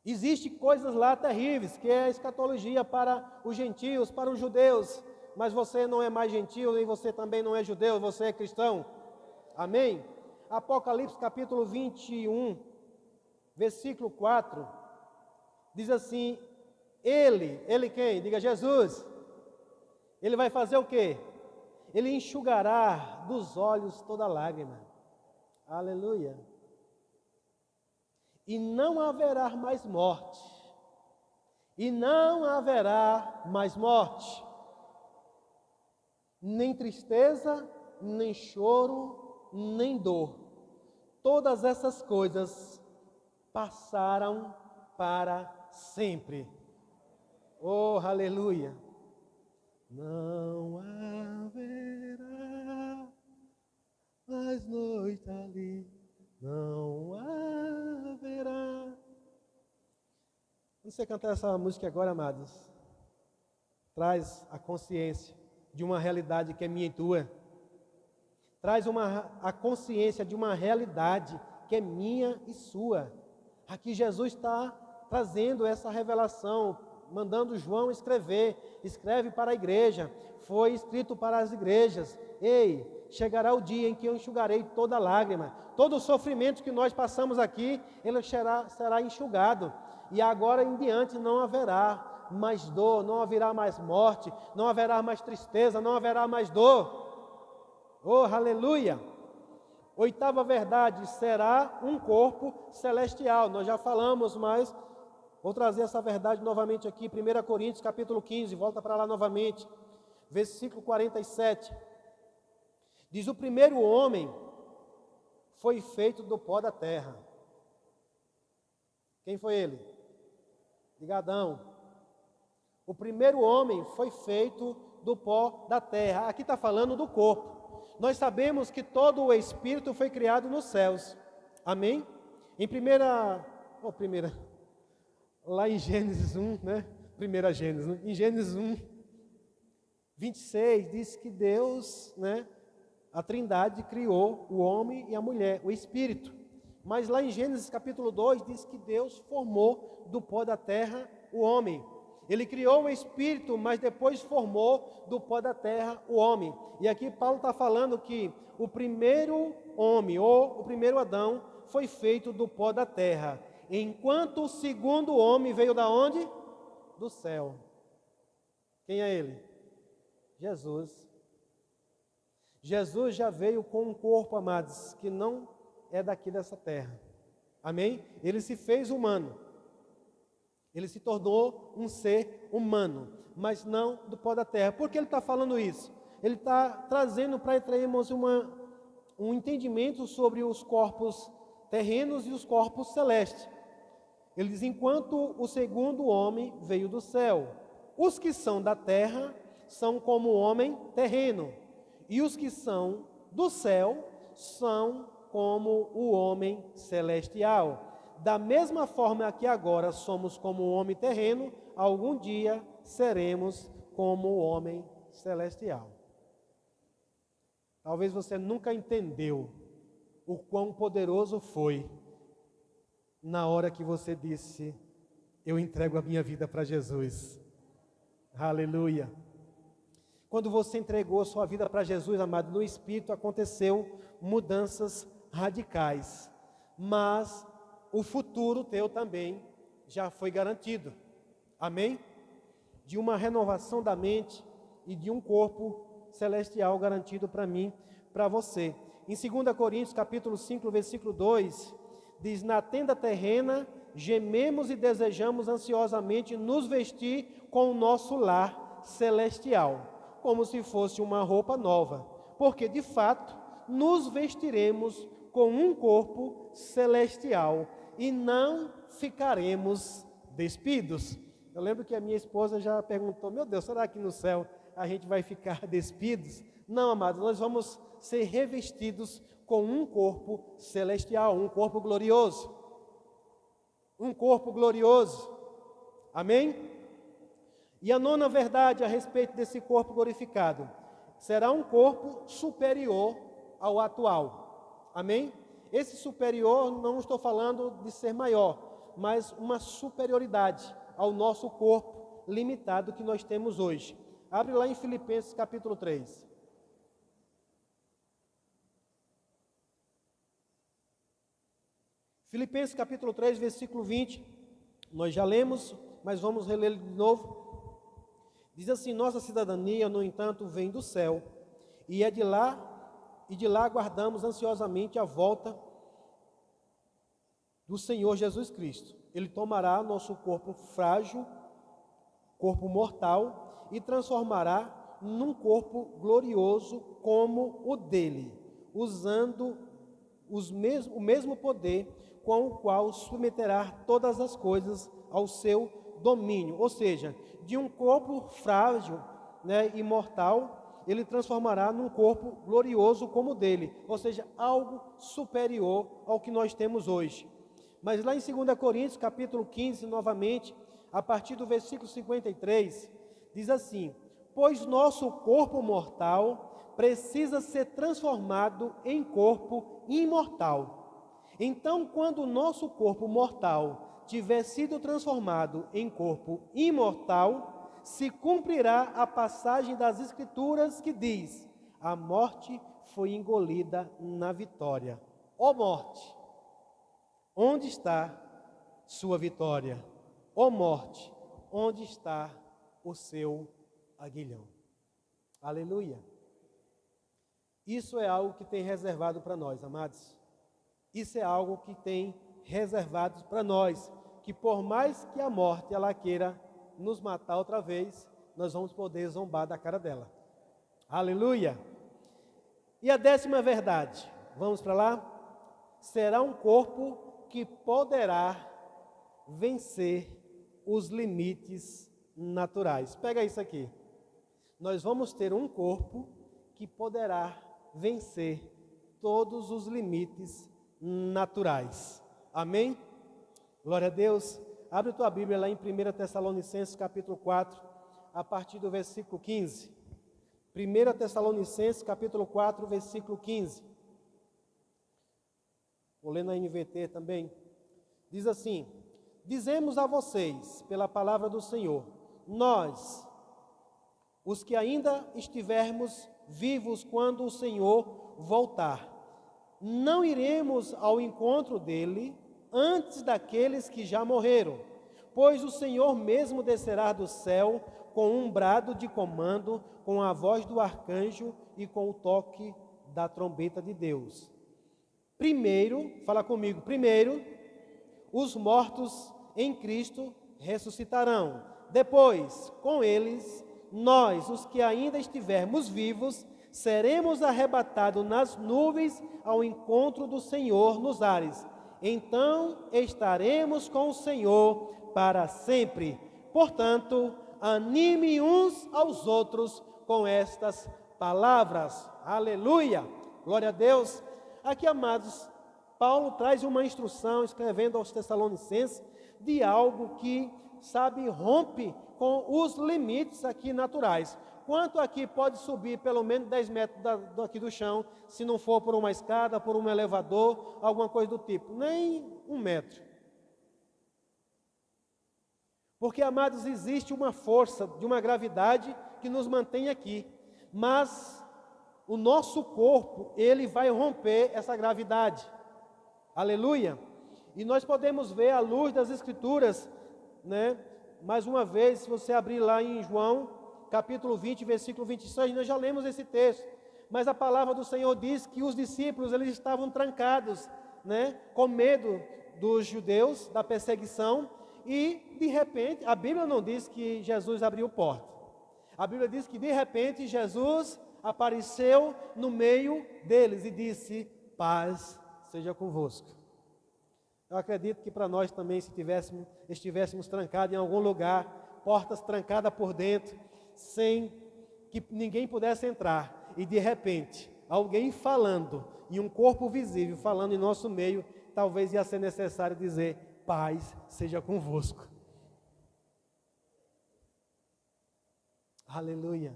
Existem coisas lá terríveis, que é a escatologia para os gentios, para os judeus. Mas você não é mais gentio e você também não é judeu, você é cristão. Amém? Apocalipse capítulo 21, versículo 4, diz assim, ele quem? Diga, Jesus. Ele vai fazer o quê? Ele enxugará dos olhos toda lágrima. Aleluia. E não haverá mais morte. E não haverá mais morte. Nem tristeza, nem choro, nem dor. Todas essas coisas passaram para sempre. Oh, aleluia. Não haverá mais noite ali, não haverá. Quando você cantar essa música agora, amados, traz a consciência de uma realidade que é minha e tua. Traz a consciência de uma realidade que é minha e sua. Aqui Jesus está trazendo essa revelação, mandando João escrever. Escreve para a igreja. Foi escrito para as igrejas. Ei, chegará o dia em que eu enxugarei toda lágrima. Todo o sofrimento que nós passamos aqui, ele será enxugado. E agora em diante não haverá mais dor, não haverá mais morte, não haverá mais tristeza, não haverá mais dor. Oh, aleluia! Oitava verdade, será um corpo celestial. Nós já falamos, mas vou trazer essa verdade novamente aqui. 1 Coríntios, capítulo 15, volta para lá novamente. Versículo 47. Diz, o primeiro homem foi feito do pó da terra. Quem foi ele? Diga, Adão. O primeiro homem foi feito do pó da terra. Aqui está falando do corpo. Nós sabemos que todo o Espírito foi criado nos céus. Amém? Lá em Gênesis 1, né? Primeira Gênesis, né? Em Gênesis 1, 26, diz que Deus, né? A Trindade criou o homem e a mulher, o Espírito. Mas lá em Gênesis capítulo 2, diz que Deus formou do pó da terra o homem. Ele criou o Espírito, mas depois formou do pó da terra o homem. E aqui Paulo está falando que o primeiro homem, ou o primeiro Adão, foi feito do pó da terra. Enquanto o segundo homem veio da onde? Do céu. Quem é ele? Jesus. Jesus já veio com um corpo, amados, que não é daqui dessa terra. Amém? Ele se fez humano. Ele se tornou um ser humano, mas não do pó da terra. Por que ele está falando isso? Ele está trazendo para termos um entendimento sobre os corpos terrenos e os corpos celestes. Ele diz, enquanto o segundo homem veio do céu, os que são da terra são como o homem terreno, e os que são do céu são como o homem celestial. Da mesma forma que agora somos como o homem terreno, algum dia seremos como o homem celestial. Talvez você nunca entendeu o quão poderoso foi na hora que você disse, eu entrego a minha vida para Jesus. Aleluia. Quando você entregou a sua vida para Jesus, amado, no Espírito aconteceu mudanças radicais, mas o futuro teu também já foi garantido. Amém? De uma renovação da mente e de um corpo celestial garantido para mim, para você. Em 2 Coríntios, capítulo 5, versículo 2, diz: na tenda terrena, gememos e desejamos ansiosamente nos vestir com o nosso lar celestial, como se fosse uma roupa nova, porque de fato nos vestiremos com um corpo celestial e não ficaremos despidos. Eu lembro que a minha esposa já perguntou: meu Deus, será que no céu a gente vai ficar despidos? Não, amados, nós vamos ser revestidos com um corpo celestial, um corpo glorioso. Um corpo glorioso. Amém? E a nona verdade a respeito desse corpo glorificado: será um corpo superior ao atual. Amém? Esse superior, não estou falando de ser maior, mas uma superioridade ao nosso corpo limitado que nós temos hoje. Abre lá em Filipenses capítulo 3. Filipenses capítulo 3, versículo 20. Nós já lemos, mas vamos reler de novo. Diz assim: nossa cidadania, no entanto, vem do céu, e de lá aguardamos ansiosamente a volta do Senhor Jesus Cristo. Ele tomará nosso corpo frágil, corpo mortal, e transformará num corpo glorioso como o dele, usando o mesmo poder com o qual submeterá todas as coisas ao seu domínio. Ou seja, de um corpo frágil, e mortal, ele transformará num corpo glorioso como o dele, ou seja, algo superior ao que nós temos hoje. Mas lá em 2 Coríntios, capítulo 15, novamente, a partir do versículo 53, diz assim: pois nosso corpo mortal precisa ser transformado em corpo imortal. Então, quando o nosso corpo mortal tiver sido transformado em corpo imortal, se cumprirá a passagem das Escrituras que diz: a morte foi engolida na vitória. Ó morte, onde está sua vitória? Ó morte, onde está o seu aguilhão? Aleluia! Isso é algo que tem reservado para nós, amados. Isso é algo que tem reservado para nós, que por mais que a morte ela queira nos matar outra vez, nós vamos poder zombar da cara dela. Aleluia! E a 10ª verdade, vamos para lá? Será um corpo que poderá vencer os limites naturais. Pega isso aqui. Nós vamos ter um corpo que poderá vencer todos os limites naturais. Amém? Glória a Deus. Abre tua Bíblia lá em 1 Tessalonicenses capítulo 4, a partir do versículo 15. 1 Tessalonicenses capítulo 4, versículo 15. Vou ler na NVT também. Diz assim: dizemos a vocês, pela palavra do Senhor, nós, os que ainda estivermos vivos quando o Senhor voltar, não iremos ao encontro dele antes daqueles que já morreram, pois o Senhor mesmo descerá do céu com um brado de comando, com a voz do arcanjo e com o toque da trombeta de Deus. Primeiro, fala comigo, primeiro, os mortos em Cristo ressuscitarão. Depois, com eles, nós, os que ainda estivermos vivos, seremos arrebatados nas nuvens ao encontro do Senhor nos ares. Então estaremos com o Senhor para sempre. Portanto, anime uns aos outros com estas palavras. Aleluia! Glória a Deus. Aqui, amados, Paulo traz uma instrução, escrevendo aos Tessalonicenses, de algo que, rompe com os limites aqui naturais. Quanto aqui pode subir pelo menos 10 metros aqui do chão, se não for por uma escada, por um elevador, alguma coisa do tipo? Nem 1 metro. Porque, amados, existe uma força de uma gravidade que nos mantém aqui. Mas o nosso corpo, ele vai romper essa gravidade. Aleluia! E nós podemos ver à luz das Escrituras, né? Mais uma vez, se você abrir lá em João, capítulo 20, versículo 26, nós já lemos esse texto. Mas a palavra do Senhor diz que os discípulos, eles estavam trancados, né? Com medo dos judeus, da perseguição. E, de repente, a Bíblia não diz que Jesus abriu porta. A Bíblia diz que, de repente, Jesus apareceu no meio deles e disse: paz seja convosco. Eu acredito que para nós também, se estivéssemos trancados em algum lugar, portas trancadas por dentro, sem que ninguém pudesse entrar, e de repente, alguém falando, e um corpo visível falando em nosso meio, talvez ia ser necessário dizer: paz seja convosco. Aleluia.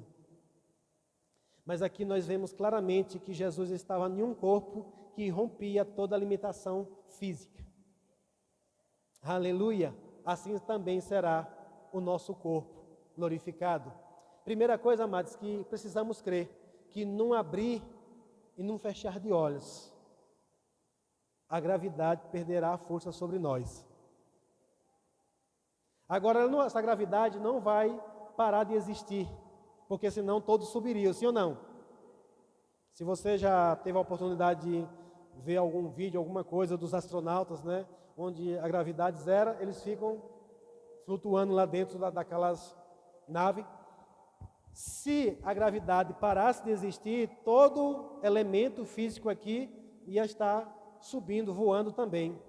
Mas aqui nós vemos claramente que Jesus estava em um corpo que rompia toda a limitação física. Aleluia. Assim também será o nosso corpo glorificado. Primeira coisa, amados, que precisamos crer, que num abrir e num fechar de olhos, a gravidade perderá a força sobre nós. Agora, essa gravidade não vai parar de existir, porque senão todos subiriam, sim ou não? Se você já teve a oportunidade de ver algum vídeo, alguma coisa dos astronautas, né, onde a gravidade zero, eles ficam flutuando lá dentro daquelas naves. Se a gravidade parasse de existir, todo elemento físico aqui ia estar subindo, voando também.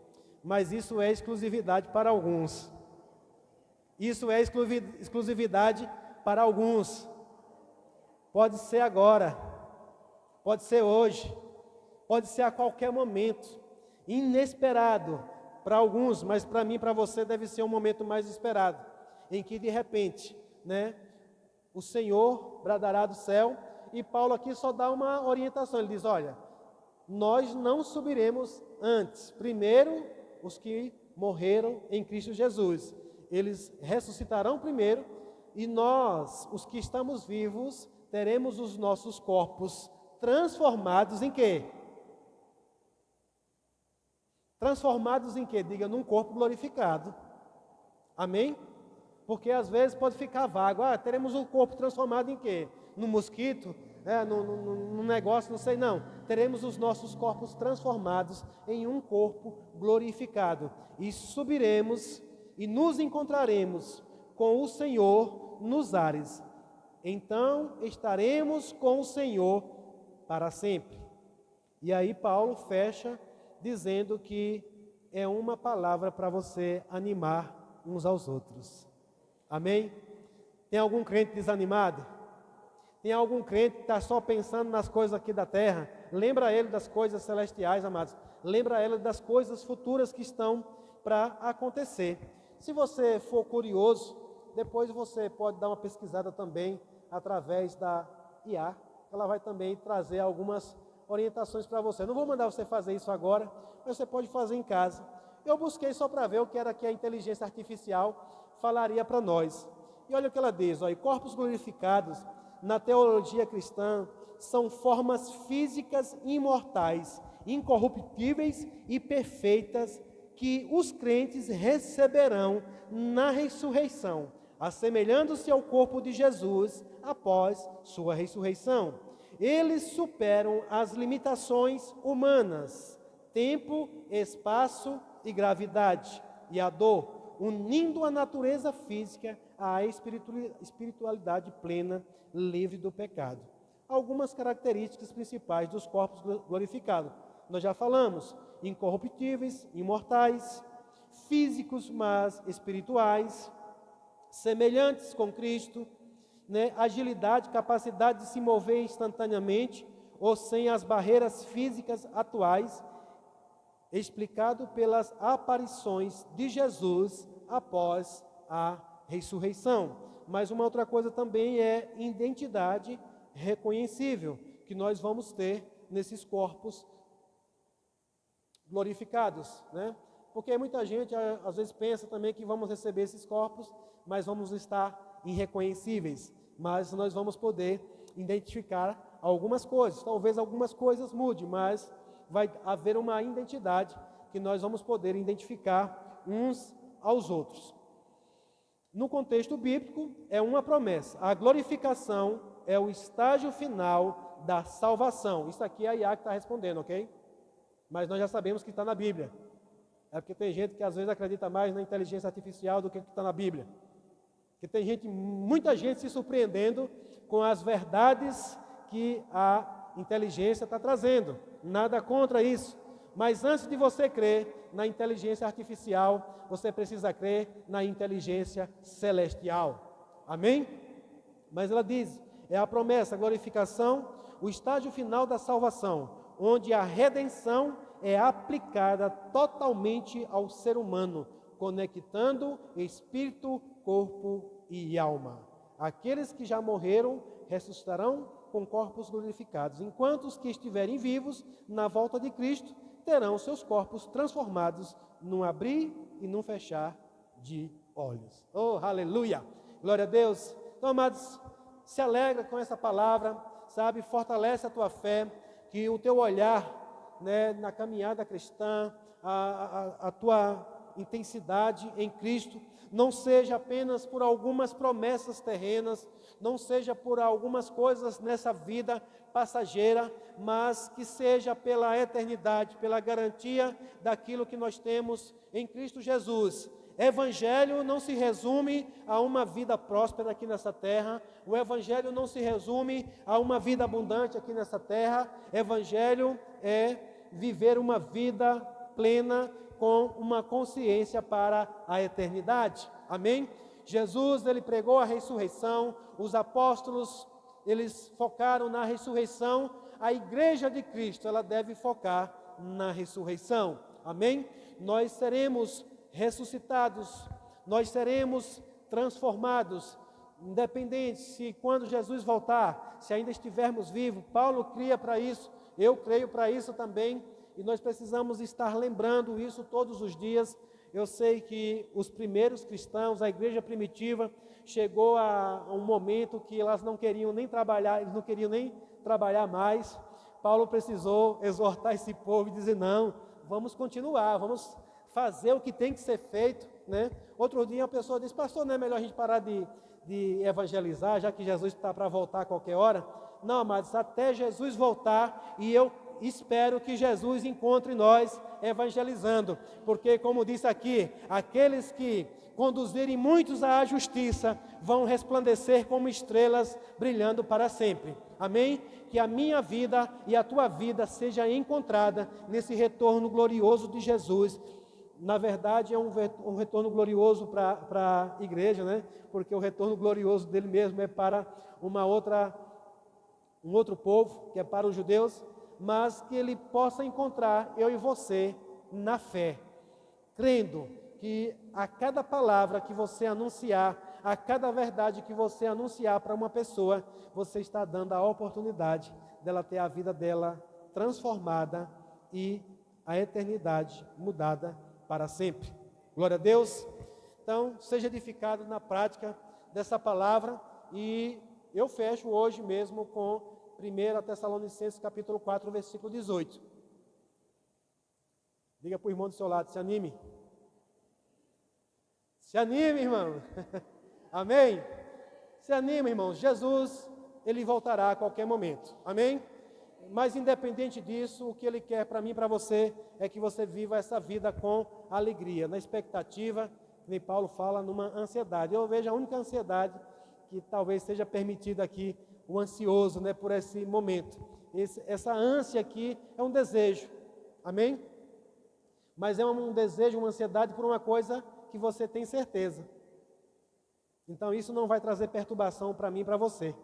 Mas isso é exclusividade para alguns. Isso é exclusividade para alguns. Pode ser agora, pode ser hoje, pode ser a qualquer momento. Inesperado para alguns, mas para mim e para você deve ser um momento mais esperado, em que de repente, né, o Senhor bradará do céu, e Paulo aqui só dá uma orientação. Ele diz: olha, nós não subiremos antes. Primeiro, os que morreram em Cristo Jesus, eles ressuscitarão primeiro, e nós, os que estamos vivos, teremos os nossos corpos transformados em quê? Transformados em quê? Diga, num corpo glorificado. Amém? Porque às vezes pode ficar vago. Teremos um corpo transformado em quê? No mosquito? Num negócio, não sei não. Teremos os nossos corpos transformados em um corpo glorificado. E subiremos e nos encontraremos com o Senhor nos ares. Então estaremos com o Senhor para sempre. E aí Paulo fecha dizendo que é uma palavra para você animar uns aos outros. Amém? Tem algum crente desanimado? Tem algum crente que está só pensando nas coisas aqui da terra? Lembra ele das coisas celestiais, amados. Lembra ele das coisas futuras que estão para acontecer. Se você for curioso, depois você pode dar uma pesquisada também através da IA. Ela vai também trazer algumas orientações para você. Não vou mandar você fazer isso agora, mas você pode fazer em casa. Eu busquei só para ver o que era que a inteligência artificial falaria para nós. E olha o que ela diz: ó, corpos glorificados, na teologia cristã, são formas físicas imortais, incorruptíveis e perfeitas que os crentes receberão na ressurreição, assemelhando-se ao corpo de Jesus após sua ressurreição. Eles superam as limitações humanas, tempo, espaço e gravidade, e a dor, unindo a natureza física à espiritualidade plena, livre do pecado. Algumas características principais dos corpos glorificados. Nós já falamos: incorruptíveis, imortais, físicos, mas espirituais, semelhantes com Cristo, né? Agilidade, capacidade de se mover instantaneamente ou sem as barreiras físicas atuais, explicado pelas aparições de Jesus após a ressurreição. Mas uma outra coisa também é identidade reconhecível, que nós vamos ter nesses corpos glorificados, né? Porque muita gente às vezes pensa também que vamos receber esses corpos, mas vamos estar irreconhecíveis, mas nós vamos poder identificar algumas coisas. Talvez algumas coisas mudem, mas vai haver uma identidade que nós vamos poder identificar uns aos outros. No contexto bíblico, é uma promessa. A glorificação é o estágio final da salvação. Isso aqui é a IA que está respondendo, ok? Mas nós já sabemos que está na Bíblia. É porque tem gente que às vezes acredita mais na inteligência artificial do que está na Bíblia. Porque tem muita gente se surpreendendo com as verdades que a inteligência está trazendo. Nada contra isso. Mas antes de você crer na inteligência artificial, você precisa crer na inteligência celestial. Amém? Mas ela diz, é a promessa, a glorificação, o estágio final da salvação, onde a redenção é aplicada totalmente ao ser humano, conectando espírito, corpo e alma. Aqueles que já morreram ressuscitarão com corpos glorificados, enquanto os que estiverem vivos na volta de Cristo terão seus corpos transformados num abrir e num fechar de olhos. Oh, aleluia! Glória a Deus! Então, amados, se alegra com essa palavra, sabe? Fortalece a tua fé, que o teu olhar, né, na caminhada cristã, a tua intensidade em Cristo, não seja apenas por algumas promessas terrenas, não seja por algumas coisas nessa vida passageira, mas que seja pela eternidade, pela garantia daquilo que nós temos em Cristo Jesus. Evangelho não se resume a uma vida próspera aqui nessa terra, o Evangelho não se resume a uma vida abundante aqui nessa terra, Evangelho é viver uma vida plena com uma consciência para a eternidade. Amém? Jesus, ele pregou a ressurreição, os apóstolos, eles focaram na ressurreição, a igreja de Cristo, ela deve focar na ressurreição. Amém? Nós seremos ressuscitados, nós seremos transformados, independente se quando Jesus voltar, se ainda estivermos vivos. Paulo cria para isso, eu creio para isso também, e nós precisamos estar lembrando isso todos os dias. Eu sei que os primeiros cristãos, a igreja primitiva, chegou a um momento que elas não queriam nem trabalhar, eles não queriam nem trabalhar mais. Paulo precisou exortar esse povo e dizer, não, vamos continuar, vamos fazer o que tem que ser feito, né? Outro dia uma pessoa disse, pastor, não é melhor a gente parar de evangelizar, já que Jesus está para voltar a qualquer hora? Não, amados, até Jesus voltar, e eu espero que Jesus encontre nós evangelizando, porque como disse aqui, aqueles que conduzirem muitos à justiça vão resplandecer como estrelas brilhando para sempre. Amém? Que a minha vida e a tua vida seja encontrada nesse retorno glorioso de Jesus. Na verdade é um retorno glorioso para a igreja, né? Porque o retorno glorioso dele mesmo é para um outro povo, que é para os judeus, mas que ele possa encontrar eu e você na fé, crendo que a cada palavra que você anunciar, a cada verdade que você anunciar para uma pessoa, você está dando a oportunidade dela ter a vida dela transformada e a eternidade mudada para sempre. Glória a Deus. Então, seja edificado na prática dessa palavra, e eu fecho hoje mesmo com 1 Tessalonicenses capítulo 4, versículo 18. Diga para o irmão do seu lado, se anime. Se anime, irmão. Amém? Se anime, irmão. Jesus, ele voltará a qualquer momento. Amém? Mas independente disso, o que ele quer para mim e para você é que você viva essa vida com alegria, na expectativa, nem Paulo fala, numa ansiedade. Eu vejo a única ansiedade que talvez seja permitida aqui, o ansioso, né, por esse momento. Essa ânsia aqui é um desejo, amém? Mas é um desejo, uma ansiedade por uma coisa que você tem certeza. Então isso não vai trazer perturbação para mim e para você.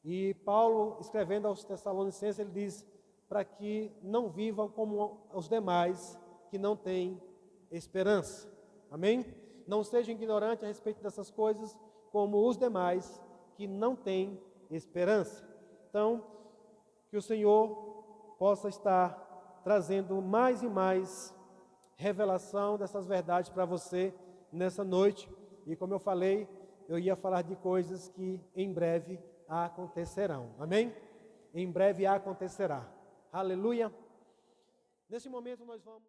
E Paulo, escrevendo aos Tessalonicenses, ele diz, para que não vivam como os demais que não têm esperança, amém? Não sejam ignorantes a respeito dessas coisas, como os demais que não tem esperança. Então, que o Senhor possa estar trazendo mais e mais revelação dessas verdades para você nessa noite. E como eu falei, eu ia falar de coisas que em breve acontecerão. Amém? em breve acontecerá. Aleluia. Nesse momento nós vamos